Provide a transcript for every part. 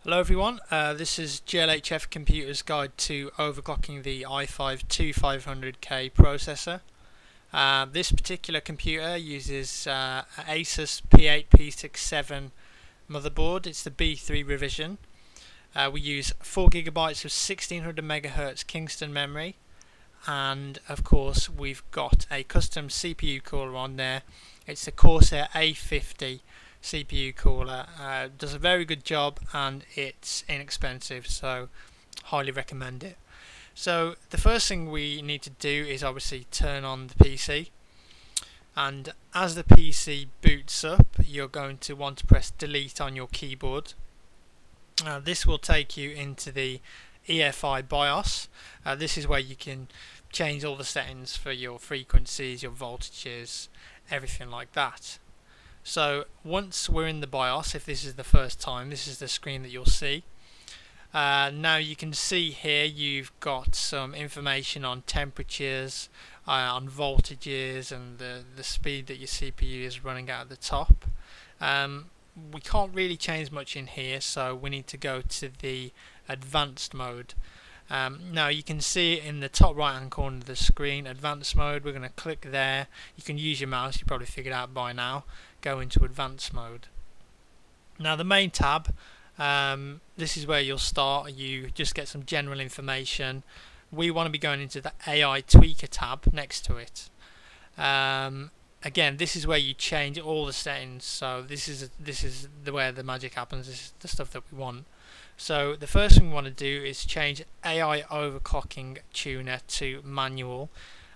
Hello everyone, this is GLHF Computers guide to overclocking the i5 2500k processor. This particular computer uses Asus P8P67 motherboard. It's the B3 revision. We use 4GB of 1600 MHz Kingston memory, and of course we've got a custom CPU cooler on there. It's the Corsair A50 CPU cooler. Does a very good job and it's inexpensive, so highly recommend it. So the first thing we need to do is obviously turn on the PC, and as the PC boots up you're going to want to press delete on your keyboard. This will take you into the EFI BIOS. This is where you can change all the settings for your frequencies, your voltages, everything like that. So once we're in the BIOS, if this is the first time, this is the screen that you'll see. Now you can see here you've got some information on temperatures, on voltages, and the speed that your CPU is running at the top. We can't really change much in here, so we need to go to the advanced mode. Now you can see in the top right hand corner of the screen, advanced mode. We're going to click there. You can use your mouse, you probably figured out by now. Go into advanced mode. Now the main tab, this is where you'll start. You just get some general information. We want to be going into the AI tweaker tab next to it. Again, this is where you change all the settings. So this is where the magic happens. This is the stuff that we want. So the first thing we want to do is change AI overclocking tuner to manual.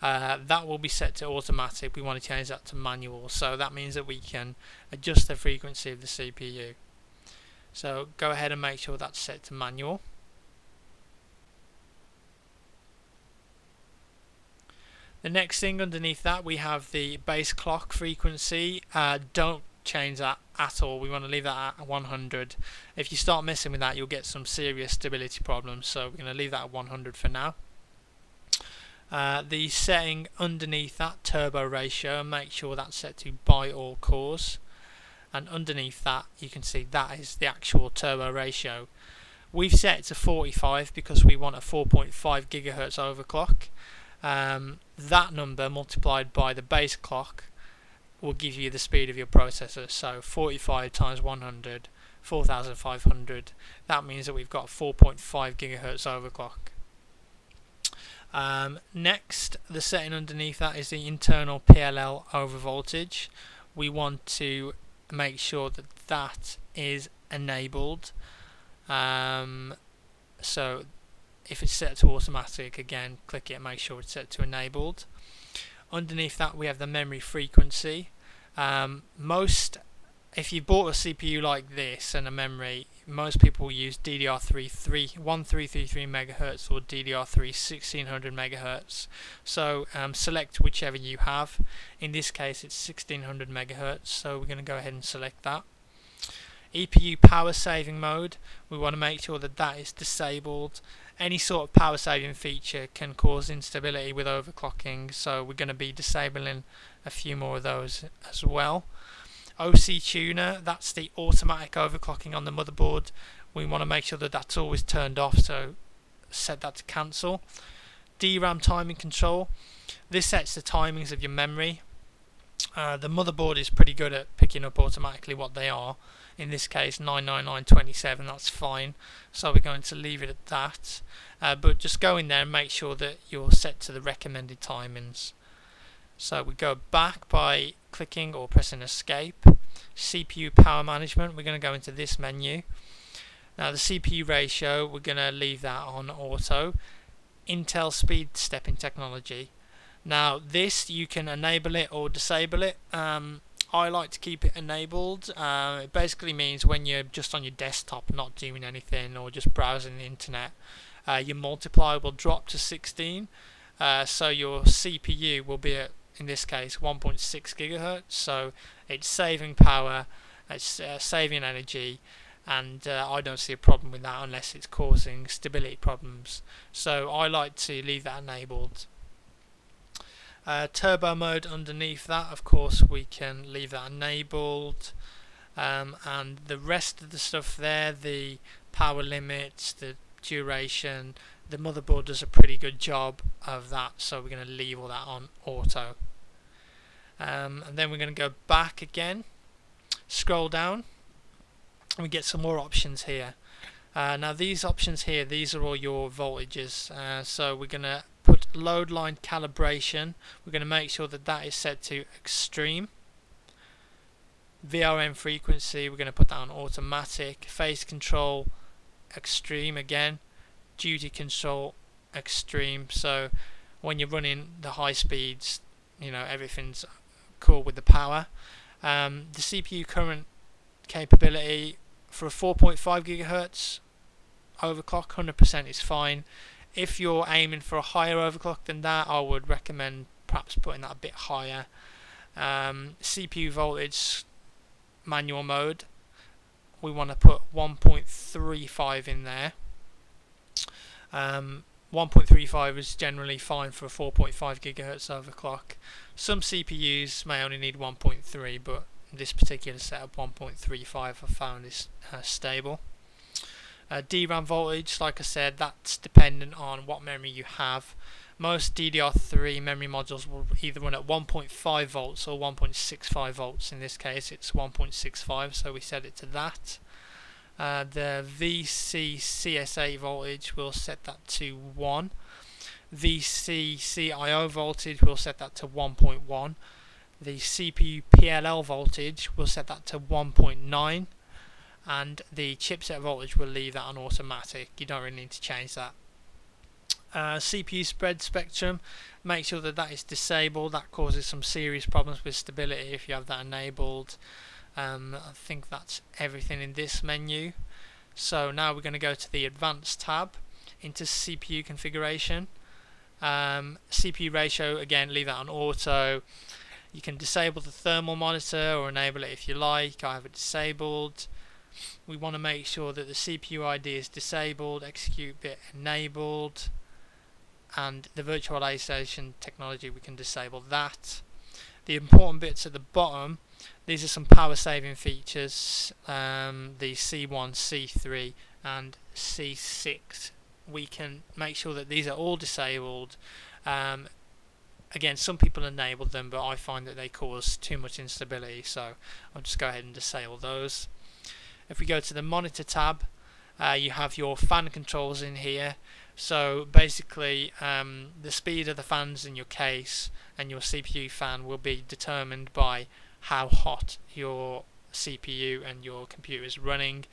That will be set to automatic. We want to change that to manual, so that means that we can adjust the frequency of the CPU. So go ahead and make sure that's set to manual. The next thing underneath that, we have the base clock frequency. Don't change that at all. We want to leave that at 100. If you start messing with that, you'll get some serious stability problems, so we're going to leave that at 100 for now. The setting underneath that, turbo ratio, make sure that's set to by all cores, and underneath that you can see that is the actual turbo ratio. We've set it to 45 because we want a 4.5 GHz overclock. That number multiplied by the base clock will give you the speed of your processor. So 45 times 100, 4500. That means that we've got 4.5 GHz overclock. Next, the setting underneath that is the internal PLL overvoltage. We want to make sure that that is enabled. So if it's set to automatic, again click it and make sure it's set to enabled. Underneath that we have the memory frequency. If you bought a CPU like this and a memory, most people use DDR3 1333 MHz or DDR3 1600 MHz. So select whichever you have. In this case it's 1600 MHz, so we're going to go ahead and select that. EPU power saving mode, we want to make sure that that is disabled. Any sort of power saving feature can cause instability with overclocking, so we're going to be disabling a few more of those as well. OC tuner, that's the automatic overclocking on the motherboard. We want to make sure that that's always turned off, so set that to cancel. DRAM timing control, this sets the timings of your memory. The motherboard is pretty good at picking up automatically what they are. In this case 99927, that's fine, so we're going to leave it at that. But just go in there and make sure that you're set to the recommended timings. So we go back by clicking or pressing escape. CPU power management, we're going to go into this menu. Now the CPU ratio, we're going to leave that on auto. Intel speed stepping technology. Now this, you can enable it or disable it. I like to keep it enabled. It basically means when you're just on your desktop not doing anything or just browsing the internet, your multiplier will drop to 16, so your CPU will be at, in this case, 1.6 GHz, so it's saving power, it's saving energy, and I don't see a problem with that unless it's causing stability problems, so I like to leave that enabled. Turbo mode underneath that, of course we can leave that enabled, and the rest of the stuff there, the power limits, the duration. The motherboard does a pretty good job of that, so we're going to leave all that on auto. And then we're going to go back again, scroll down, and we get some more options here. Now these options here, these are all your voltages. So we're going to put load line calibration. We're going to make sure that that is set to extreme. VRM frequency, we're going to put that on automatic. Phase control, extreme again. Duty control, extreme. So when you're running the high speeds, you know, everything's cool with the power. The CPU current capability for a 4.5 gigahertz overclock, 100% is fine. If you're aiming for a higher overclock than that, I would recommend perhaps putting that a bit higher. CPU voltage, manual mode, we want to put 1.35 in there. 1.35 is generally fine for a 4.5 gigahertz overclock. Some CPUs may only need 1.3, but this particular setup 1.35 I've found is stable. DRAM voltage, like I said, that's dependent on what memory you have. Most DDR3 memory modules will either run at 1.5 volts or 1.65 volts. In this case it's 1.65, so we set it to that. The VCCSA voltage, we'll set that to 1. VCCIO voltage, we'll set that to 1.1. The CPU PLL voltage, we'll set that to 1.9. And the chipset voltage, we'll leave that on automatic. You don't really need to change that. CPU spread spectrum, make sure that that is disabled. That causes some serious problems with stability if you have that enabled. I think that's everything in this menu. So now we're going to go to the advanced tab, into CPU configuration. CPU ratio, again, leave that on auto. You can disable the thermal monitor or enable it if you like. I have it disabled. We want to make sure that the CPU ID is disabled, execute bit enabled, and the virtualization technology, we can disable that. The important bits at the bottom, these are some power saving features, the C1, C3 and C6. We can make sure that these are all disabled. Again, some people enable them, but I find that they cause too much instability, so I'll just go ahead and disable those. If we go to the monitor tab, you have your fan controls in here. So basically the speed of the fans in your case and your CPU fan will be determined by how hot your CPU and your computer is running.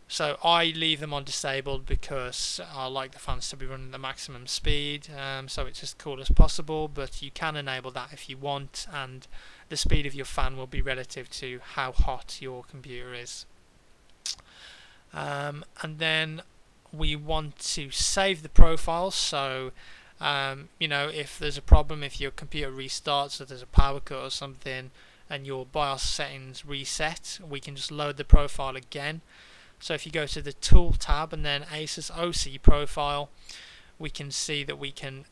So I leave them on disabled because I like the fans to be running at the maximum speed, so it's as cool as possible, but you can enable that if you want, and the speed of your fan will be relative to how hot your computer is. And then we want to save the profiles, so you know, if there's a problem, if your computer restarts or there's a power cut or something and your BIOS settings reset, we can just load the profile again. So if you go to the Tool tab and then Asus OC profile, we can see that we can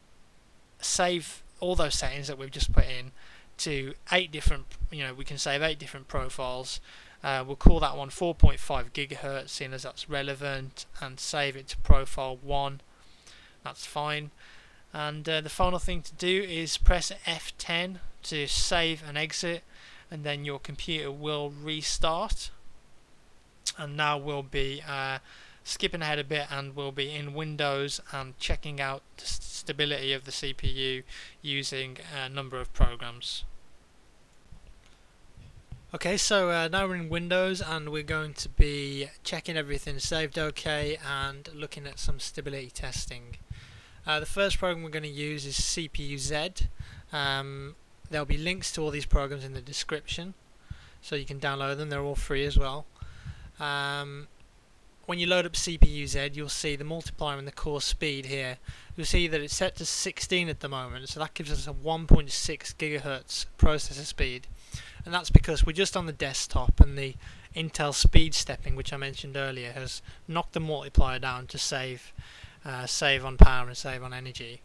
save all those settings that we've just put in to 8 different, we can save 8 different profiles. We'll call that one 4.5 gigahertz, seeing as that's relevant, and save it to profile 1. That's fine. And the final thing to do is press F10 to save and exit, and then your computer will restart. And now we'll be skipping ahead a bit, and we'll be in Windows and checking out the stability of the CPU using a number of programs. Okay, so now we're in Windows and we're going to be checking everything saved okay and looking at some stability testing. The first program we're going to use is CPU-Z. There'll be links to all these programs in the description, so you can download them. They're all free as well. When you load up CPU-Z, you'll see the multiplier and the core speed here. You'll see that it's set to 16 at the moment, so that gives us a 1.6 gigahertz processor speed. And that's because we're just on the desktop, and the Intel speed stepping, which I mentioned earlier, has knocked the multiplier down to save on power and save on energy.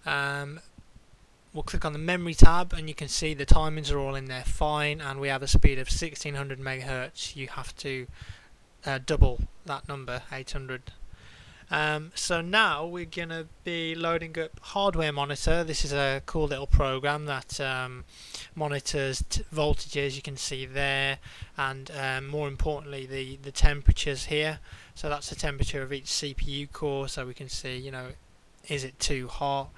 We'll click on the memory tab, and you can see the timings are all in there fine, and we have a speed of 1600 megahertz. You have to double that number, 800. So now we're going to be loading up Hardware Monitor. This is a cool little program that monitors voltages, you can see there, and more importantly the temperatures here. So that's the temperature of each CPU core, so we can see, you know, is it too hot,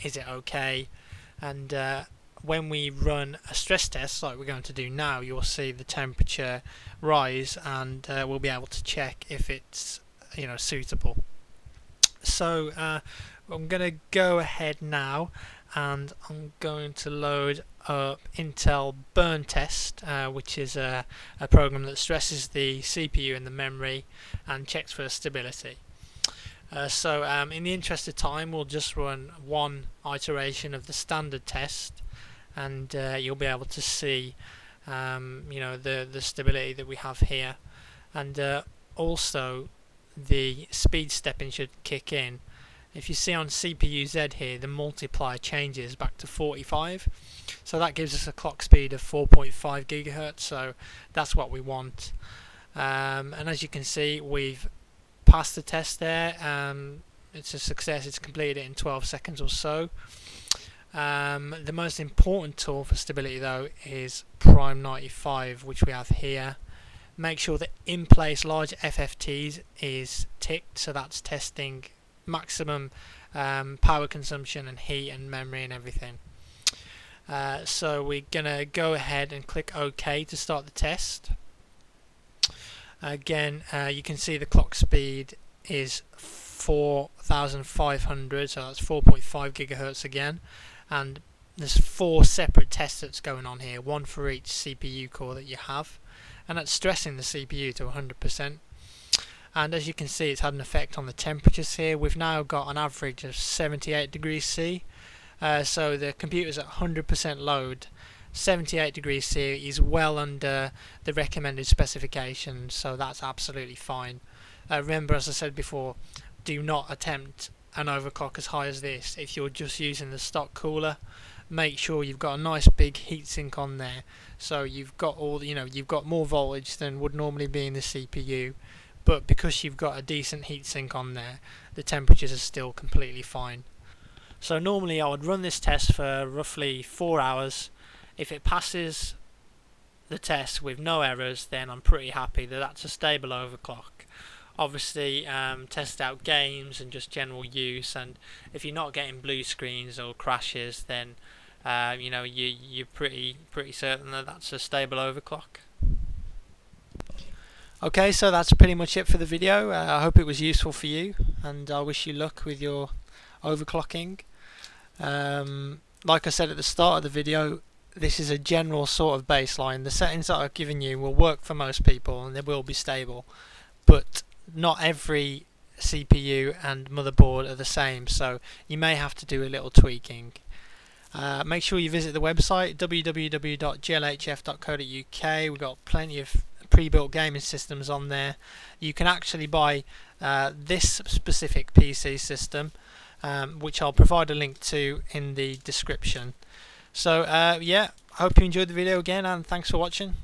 is it okay, and when we run a stress test like we're going to do now, you'll see the temperature rise, and we'll be able to check if it's, you know, suitable. So I'm going to go ahead now and I'm going to load up Intel Burn Test, which is a program that stresses the CPU and the memory and checks for stability. So in the interest of time, we'll just run one iteration of the standard test, and you'll be able to see you know, the stability that we have here, and also the speed stepping should kick in. If you see on CPU Z here, the multiplier changes back to 45, so that gives us a clock speed of 4.5 gigahertz, so that's what we want. And as you can see, we've passed the test there. It's a success, it's completed it in 12 seconds or so. The most important tool for stability though is Prime 95, which we have here. Make sure that in place large FFTs is ticked, so that's testing maximum power consumption and heat and memory and everything. So we're gonna go ahead and click OK to start the test. Again, you can see the clock speed is 4500, so that's 4.5 gigahertz again, and there's 4 separate tests that's going on here, one for each CPU core that you have, and that's stressing the CPU to 100%. And as you can see, it's had an effect on the temperatures here. We've now got an average of 78 degrees C, so the computer's at 100% load. 78 degrees C is well under the recommended specifications, so that's absolutely fine. Remember, as I said before, do not attempt an overclock as high as this if you're just using the stock cooler. Make sure you've got a nice big heatsink on there, so you've got all, you know, you've got more voltage than would normally be in the CPU, but because you've got a decent heatsink on there, the temperatures are still completely fine. So normally I would run this test for roughly 4 hours. If it passes the test with no errors, then I'm pretty happy that that's a stable overclock. Obviously test out games and just general use, and if you're not getting blue screens or crashes, then you know, you're pretty certain that that's a stable overclock. Okay, so that's pretty much it for the video. I hope it was useful for you, and I wish you luck with your overclocking. Like I said at the start of the video, this is a general sort of baseline. The settings that I've given you will work for most people and they will be stable, but not every CPU and motherboard are the same, so you may have to do a little tweaking. Make sure you visit the website www.glhf.co.uk. we've got plenty of pre-built gaming systems on there. You can actually buy this specific PC system, which I'll provide a link to in the description. So yeah, I hope you enjoyed the video again, and thanks for watching.